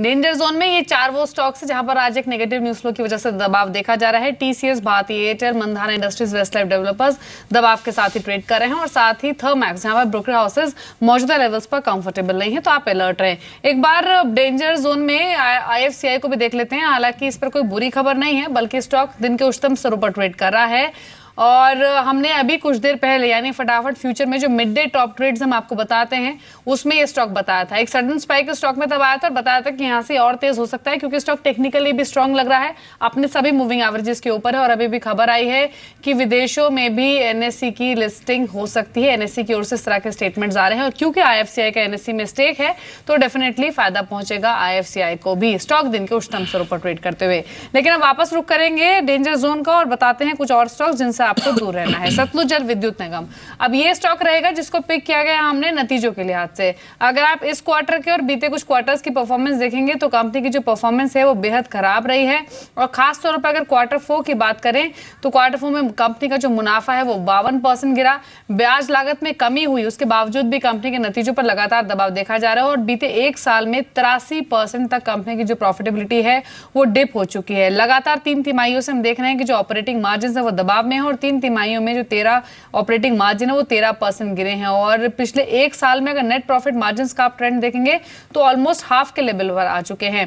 Danger zone में ये 4 वो स्टॉक्स है जहां पर आज एक नेगेटिव न्यूज फ्लो की वजह से दबाव देखा जा रहा है। TCS, Bharti Airtel, Mandhana industries, Westlife developers दबाव के साथ ही ट्रेड कर रहे हैं और साथ ही थर्मैक्स जहां पर ब्रोकर हाउसेस मौजूदा लेवल्स पर कंफर्टेबल नहीं है, तो आप अलर्ट रहें। एक बार डेंजर जोन में आईएफसीआई को भी देख लेते हैं। हालांकि इस पर कोई बुरी खबर नहीं है, बल्कि स्टॉक दिन के उच्चतम स्तरों पर ट्रेड कर रहा है। और हमने अभी कुछ देर पहले यानी फटाफट फ्यूचर में जो मिड डे टॉप ट्रेड्स हम आपको बताते हैं उसमें ये स्टॉक बताया था। एक सडन स्पाइक स्टॉक में तब आया था और बताया था कि यहाँ से और तेज हो सकता है क्योंकि स्टॉक टेक्निकली भी स्ट्रांग लग रहा है, अपने सभी मूविंग एवरेजेस के ऊपर है। और अभी भी खबर आई है कि विदेशों में भी एनएससी की लिस्टिंग हो सकती है। एनएससी की ओर से इस तरह के स्टेटमेंट्स आ रहे हैं और क्योंकि आईएफसीआई का एनएससी में स्टेक है तो डेफिनेटली फायदा पहुंचेगा आईएफसीआई को भी, स्टॉक दिन के उच्चतम स्तरों पर ट्रेड करते हुए। लेकिन अब वापस रुक करेंगे डेंजर जोन का और बताते हैं कुछ और स्टॉक जिनसे आपको दूर रहना है। सतलुज जल विद्युत निगम, अब ये स्टॉक रहेगा जिसको पिक किया गया हमने नतीजों के लिहाज से। अगर आप इस क्वार्टर के और बीते कुछ क्वार्टर्स की परफॉर्मेंस देखेंगे तो कंपनी की जो परफॉर्मेंस है वो बेहद खराब रही है। और खास तौर पर अगर क्वार्टर 4 की बात करें तो क्वार्टर 4 में कंपनी का जो मुनाफा है वो 52% गिरा। ब्याज लागत में कमी हुई, उसके बावजूद भी कंपनी के नतीजों पर लगातार दबाव देखा जा रहा है और बीते एक साल में 83% तक कंपनी की जो प्रॉफिटेबिलिटी है वो डिप हो चुकी है। लगातार 3 तिमाहियों से हम देख रहे हैं कि जो ऑपरेटिंग मार्जिन है वो दबाव में है और 3 तिमाहियों में जो 13 ऑपरेटिंग मार्जिन है वो 13% गिरे हैं। और पिछले एक साल में अगर नेट प्रॉफिट मार्जिन का आप ट्रेंड देखेंगे तो ऑलमोस्ट हाफ के लेवल पर आ चुके हैं।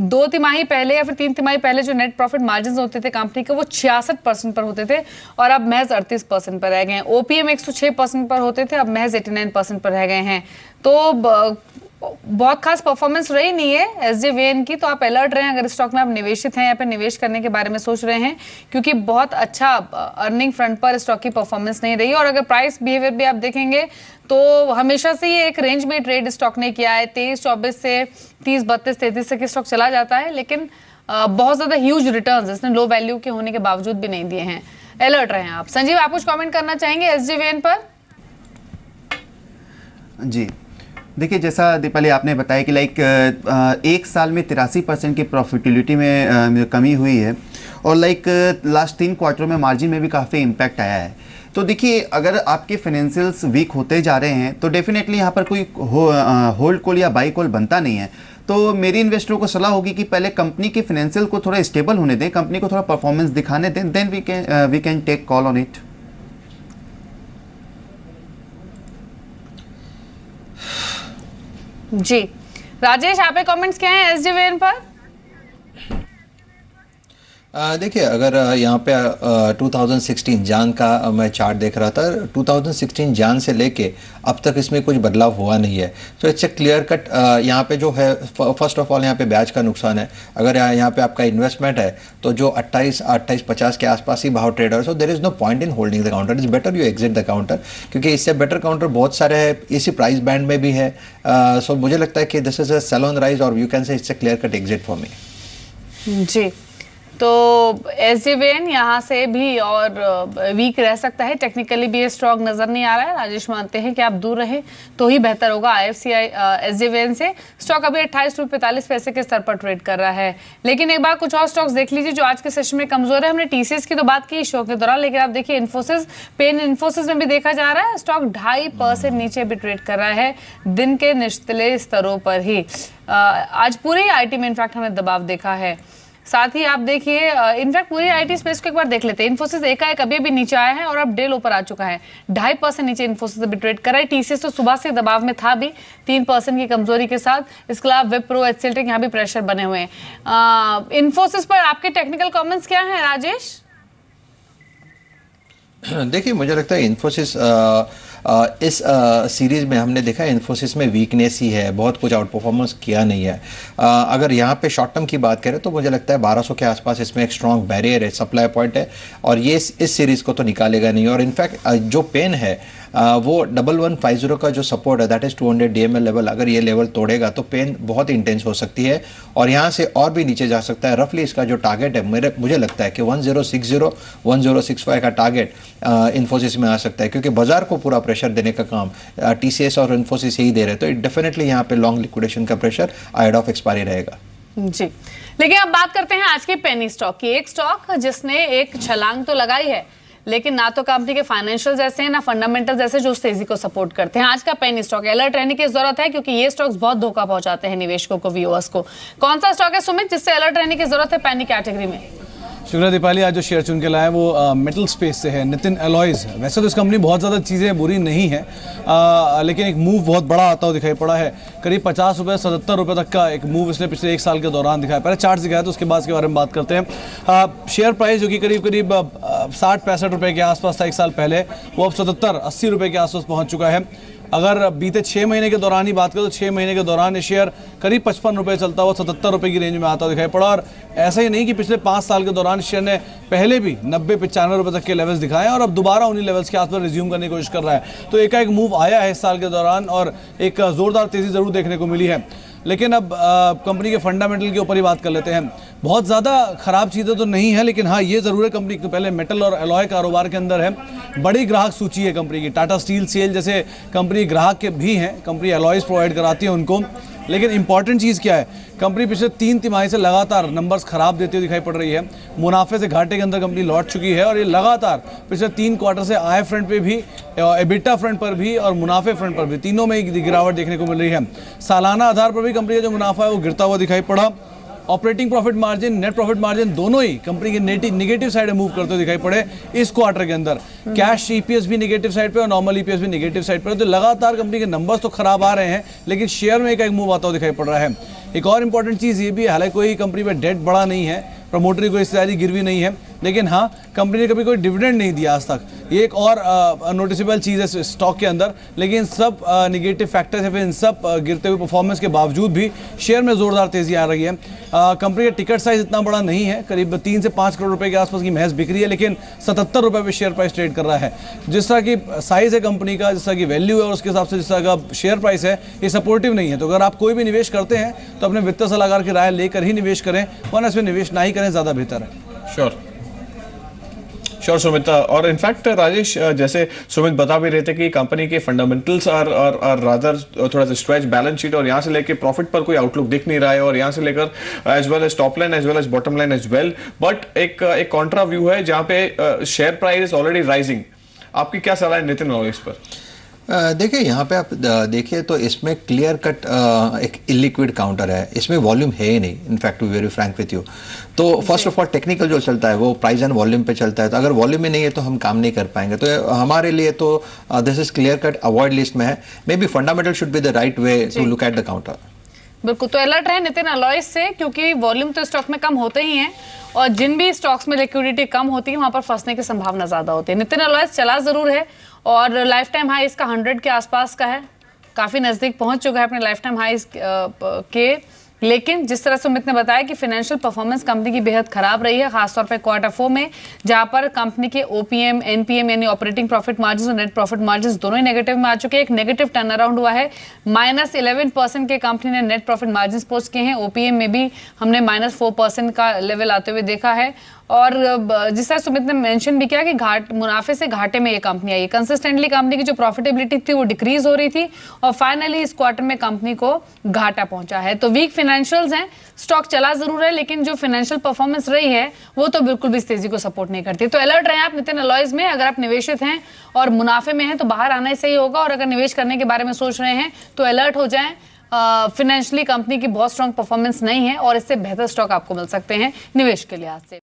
2 तिमाही पहले या फिर 3 तिमाही पहले जो नेट प्रॉफिट मार्जिन होते थे कंपनी के वो 66% पर होते थे और अब महज 38% पर रह गए हैं। ओपीएम 106% पर होते थे, अब महज 89% पर रह गए हैं। तो बहुत खास परफॉर्मेंस रही नहीं है एसजेवीएन की, तो आप अलर्ट रहें अगर स्टॉक में आप निवेशित हैं या फिर निवेश करने के बारे में सोच रहे हैं, क्योंकि बहुत अच्छा अर्निंग फ्रंट पर स्टॉक की परफॉर्मेंस नहीं रही। और अगर प्राइस बिहेवियर भी आप देखेंगे तो हमेशा से ये एक रेंज में ट्रेड स्टॉक ने किया है। 23-24 से 30-32-33 तक स्टॉक चला जाता है, लेकिन बहुत ज्यादा ह्यूज रिटर्न्स इसने लो वैल्यू के होने के बावजूद भी नहीं दिए हैं। अलर्ट रहें आप। संजीव, आप कुछ कमेंट करना चाहेंगे एसजेवीएन पर? जी देखिए, जैसा दीपाली आपने बताया कि एक साल में 83% की प्रॉफिटेबिलिटी में कमी हुई है और लास्ट 3 क्वार्टर में मार्जिन में भी काफ़ी इम्पैक्ट आया है। तो देखिए, अगर आपके फाइनेंशियल्स वीक होते जा रहे हैं तो डेफिनेटली यहाँ पर कोई होल्ड कॉल या बाई कॉल बनता नहीं है। तो मेरी इन्वेस्टरों को सलाह होगी कि पहले कंपनी के फाइनेंशियल को थोड़ा स्टेबल होने दें, कंपनी को थोड़ा परफॉर्मेंस दिखाने दें, then we can take call on it. जी राजेश, आपके कमेंट्स क्या हैं एसजेवीएन पर? देखिए, अगर यहाँ पे 2016 जान का मैं चार्ट देख रहा था, 2016 जान से लेके अब तक इसमें कुछ बदलाव हुआ नहीं है। तो इट्स ए क्लियर कट। यहाँ पे जो है फर्स्ट ऑफ ऑल यहाँ पे ब्याज का नुकसान है। अगर यहाँ पे आपका इन्वेस्टमेंट है तो जो 28-50 के आसपास ही भाव ट्रेड है, so there is no point in holding the counter, it's better you exit the counter, क्योंकि इससे बेटर काउंटर बहुत सारे है, इसी प्राइस बैंड में भी है। सो मुझे लगता है कि this is a sell on rise और you can say it's a clear cut exit for me. जी, तो एसजेवीएन यहाँ से भी और वीक रह सकता है, टेक्निकली भी ये स्ट्रॉन्ग नजर नहीं आ रहा है। राजेश मानते हैं कि आप दूर रहें तो ही बेहतर होगा आईएफसीआई एसजेवीएन से। स्टॉक अभी 28.45 पैसे के स्तर पर ट्रेड कर रहा है। लेकिन एक बार कुछ और स्टॉक्स देख लीजिए जो आज के सेशन में कमजोर है। हमने टीसीएस की तो बात की शो के दौरान, लेकिन आप देखिए इन्फोसिस में भी देखा जा रहा है स्टॉक 2.5% नीचे भी ट्रेड कर रहा है दिन के निचले स्तरों पर ही। आज पूरे आईटी में इनफैक्ट हमने दबाव देखा है। साथ ही आप देखिए इनफैक्ट पूरी आईटी स्पेस को एक बार देख लेते हैं। इन्फोसिस एकाएक अभी भी नीचे आया है और अब डेल ऊपर आ चुका है। 2.5% नीचे इन्फोसिस अभी ट्रेड कर रहा है। टीसीएस तो सुबह से दबाव में था भी 3% की कमजोरी के साथ। इसके अलावा विप्रो, एचसीएल यहाँ भी प्रेशर बने हुए हैं। इन्फोसिस पर आपके टेक्निकल कमेंट्स क्या है राजेश? देखिए, मुझे लगता है इन्फोसिस इस सीरीज में हमने देखा इन्फोसिस में वीकनेस ही है, बहुत कुछ आउट परफॉर्मेंस किया नहीं है। अगर यहाँ पे शॉर्ट टर्म की बात करें तो मुझे लगता है 1200 के आसपास इसमें एक स्ट्रॉन्ग बैरियर है, सप्लाई पॉइंट है और ये इस सीरीज को तो निकालेगा नहीं। और इनफैक्ट जो पेन है वो 1150 का जो सपोर्ट है दैट इज 200 DML लेवल, अगर ये लेवल तोड़ेगा तो पेन बहुत इंटेंस हो सकती है और यहाँ से और भी नीचे जा सकता है। रफली इसका जो टारगेट है मुझे लगता है कि 1060 1065 का टारगेट इन्फोसिस में आ सकता है, क्योंकि बाजार को पूरा प्रेशर देने का काम टीसीएस और इन्फोसिस यही दे रहे हैं। तो डेफिनेटली यहाँ पे लॉन्ग लिक्विडेशन का प्रेशर अहेड ऑफ एक्सपायरी रहेगा। जी, लेकिन अब बात करते हैं आज के पेनी स्टॉक की। एक स्टॉक जिसने एक छलांग तो लगाई है लेकिन ना तो कंपनी के फाइनेंशियल ऐसे हैं ना फंडामेंटल्स ऐसे जो उस तेजी को सपोर्ट करते हैं। आज का पेनी स्टॉक अलर्ट रहने की जरूरत है क्योंकि ये स्टॉक्स बहुत धोखा पहुंचाते हैं निवेशकों को, व्यूअर्स को। कौन सा स्टॉक है सुमित जिससे अलर्ट रहने की जरूरत है पेनी कैटेगरी में? शुक्रिया दीपाली। आज जो शेयर चुन के लाया वो मेटल स्पेस से है, नितिन एलॉयज। वैसे तो इस कंपनी बहुत ज़्यादा चीज़ें बुरी नहीं है, लेकिन एक मूव बहुत बड़ा आता हुआ दिखाई पड़ा है। करीब 50 रुपये 77 रुपये तक का एक मूव इसने पिछले एक साल के दौरान दिखाया। पहले चार्ट दिखाया तो उसके बाद के बारे में बात करते हैं। शेयर प्राइस जो कि करीब 60-65 रुपये के आसपास था एक साल पहले, वो अब 70-80 रुपये के आसपास पहुँच चुका है। अगर बीते 6 महीने के दौरान ही बात करें तो 6 महीने के दौरान ये शेयर करीब 55 रुपये चलता हुआ 77 रुपये की रेंज में आता दिखाई पड़ा। और ऐसा ही नहीं कि पिछले 5 साल के दौरान शेयर ने पहले भी 90-95 रुपये तक के लेवल्स दिखाए और अब दोबारा उन्हीं लेवल्स के आसपास रिज्यूम करने की कोशिश कर रहा है। तो एकाएक मूव आया है इस साल के दौरान और एक ज़ोरदार तेज़ी ज़रूर देखने को मिली है। लेकिन अब कंपनी के फंडामेंटल के ऊपर ही बात कर लेते हैं। बहुत ज़्यादा ख़राब चीज़ें तो नहीं है, लेकिन हाँ ये ज़रूर है कंपनी के पहले मेटल और एलॉय कारोबार के अंदर है। बड़ी ग्राहक सूची है कंपनी की। टाटा स्टील, सेल जैसे कंपनी ग्राहक के भी हैं, कंपनी एलॉयज प्रोवाइड कराती है उनको। लेकिन इंपॉर्टेंट चीज़ क्या है, कंपनी पिछले 3 तिमाही से लगातार नंबर्स खराब देती हुई दिखाई पड़ रही है। मुनाफे से घाटे के अंदर कंपनी लौट चुकी है और ये लगातार पिछले 3 क्वार्टर से आय फ्रंट पे भी, एबिटा फ्रंट पर भी और मुनाफे फ्रंट पर भी, तीनों में गिरावट देखने को मिल रही है। सालाना आधार पर भी कंपनी का जो मुनाफा है वो गिरता हुआ दिखाई पड़ा। Operating profit margin, net profit margin दोनों ही कंपनी के नेगेटिव साइड में मूव करते हुए दिखाई पड़े इस क्वार्टर के अंदर। कैश ईपीएस भी नेगेटिव साइड पे और नॉर्मल ईपीएस भी नेगेटिव साइड पे। तो लगातार कंपनी के नंबर्स तो खराब आ रहे हैं, लेकिन शेयर में एक मूव आता हुआ दिखाई पड़ रहा है। एक और इंपॉर्टेंट चीज़ ये भी है, हालांकि कोई कंपनी में डेट बड़ा नहीं है, प्रमोटरी कोई हिस्सेदारी गिरवी नहीं है, लेकिन हाँ कंपनी ने कभी कोई डिविडेंड नहीं दिया आज तक। ये एक और नोटिसेबल चीज़ है स्टॉक के अंदर। लेकिन सब निगेटिव फैक्टर्स है, फिर इन सब गिरते हुए परफॉर्मेंस के बावजूद भी शेयर में ज़ोरदार तेज़ी आ रही है। कंपनी का टिकट साइज़ इतना बड़ा नहीं है, करीब 3 से 5 करोड़ रुपए के आसपास की महज बिक्री है, लेकिन 77 रुपये पे शेयर प्राइस ट्रेड कर रहा है। जिस तरह की साइज़ है कंपनी का, जिस तरह की वैल्यू है और उसके हिसाब से जिस तरह का शेयर प्राइस है, ये सपोर्टिव नहीं है। तो अगर आप कोई भी निवेश करते हैं तो अपने वित्तीय सलाहकार की राय लेकर ही निवेश करें, वरना इसमें निवेश ना ही करें, ज़्यादा बेहतर है। श्योर सुमित। और इनफैक्ट राजेश, जैसे सुमित बता भी रहे थे कि कंपनी के फंडामेंटल्स और रादर थोड़ा सा स्ट्रेच बैलेंस शीट और यहाँ से लेकर प्रॉफिट पर कोई आउटलुक दिख नहीं रहा है और यहाँ से लेकर as well as top line as well as bottom line as well. But एक कॉन्ट्रा व्यू है जहाँ पे शेयर प्राइस ऑलरेडी राइजिंग। आपकी क्या सलाह है नितिन और इस पर? देखिए यहाँ पे आप देखिए तो इसमें क्लियर कट एक इलिक्विड काउंटर है, इसमें वॉल्यूम है ही नहीं। In fact to be very frank with you, तो फर्स्ट ऑफ ऑल टेक्निकल जो चलता है वो प्राइस एंड वॉल्यूम पे चलता है। तो अगर वॉल्यूम में नहीं है तो हम काम नहीं कर पाएंगे। तो हमारे लिए तो this is clear cut avoid list में है। Maybe fundamental should be the right way to look at the counter. बिल्कुल, तो अलर्ट रहे नितिन एलॉयज से, क्योंकि वॉल्यूम तो स्टॉक में कम होते ही हैं और जिन भी स्टॉक्स में लिक्विडिटी कम होती है वहां पर फंसने की संभावना ज्यादा होती है। नितिन एलॉयज चला जरूर है और लाइफ टाइम हाई इसका 100 के आसपास का है, काफी नजदीक पहुंच चुका है अपने लाइफ टाइम हाई के। लेकिन जिस तरह सुमित ने बताया कि फाइनेंशियल परफॉर्मेंस कंपनी की बेहद खराब रही है, खासतौर पे क्वार्टर 4 में, जहां पर कंपनी के ओपीएम, एनपीएम यानी ऑपरेटिंग प्रॉफिट मार्जिन और नेट प्रॉफिट मार्जिन दोनों ही नेगेटिव में आ चुके हैं। एक नेगेटिव टर्न अराउंड हुआ है, -11% के कंपनी ने नेट प्रॉफिट मार्जिन पोस्ट किए हैं। ओपीएम में भी हमने -4% का लेवल आते हुए देखा है। और जिस तरह सुमित ने मेंशन भी किया कि मुनाफे से घाटे में ये कंपनी आई है। कंसिस्टेंटली कंपनी की जो प्रॉफिटेबिलिटी थी वो डिक्रीज हो रही थी और फाइनली इस क्वार्टर में कंपनी को घाटा पहुंचा है। तो वीक फाइनेंशियल्स हैं, स्टॉक चला जरूर है, लेकिन जो फाइनेंशियल परफॉर्मेंस रही है वो तो बिल्कुल भी इस तेजी को सपोर्ट नहीं करती। तो अलर्ट रहे आप नितिन एलॉयज में। अगर आप निवेशित हैं और मुनाफे में हैं तो बाहर आना ही सही होगा, और अगर निवेश करने के बारे में सोच रहे हैं तो अलर्ट हो जाएं। फाइनेंशियली कंपनी की बहुत स्ट्रांग परफॉर्मेंस नहीं है और इससे बेहतर स्टॉक आपको मिल सकते हैं निवेश के लिहाज से।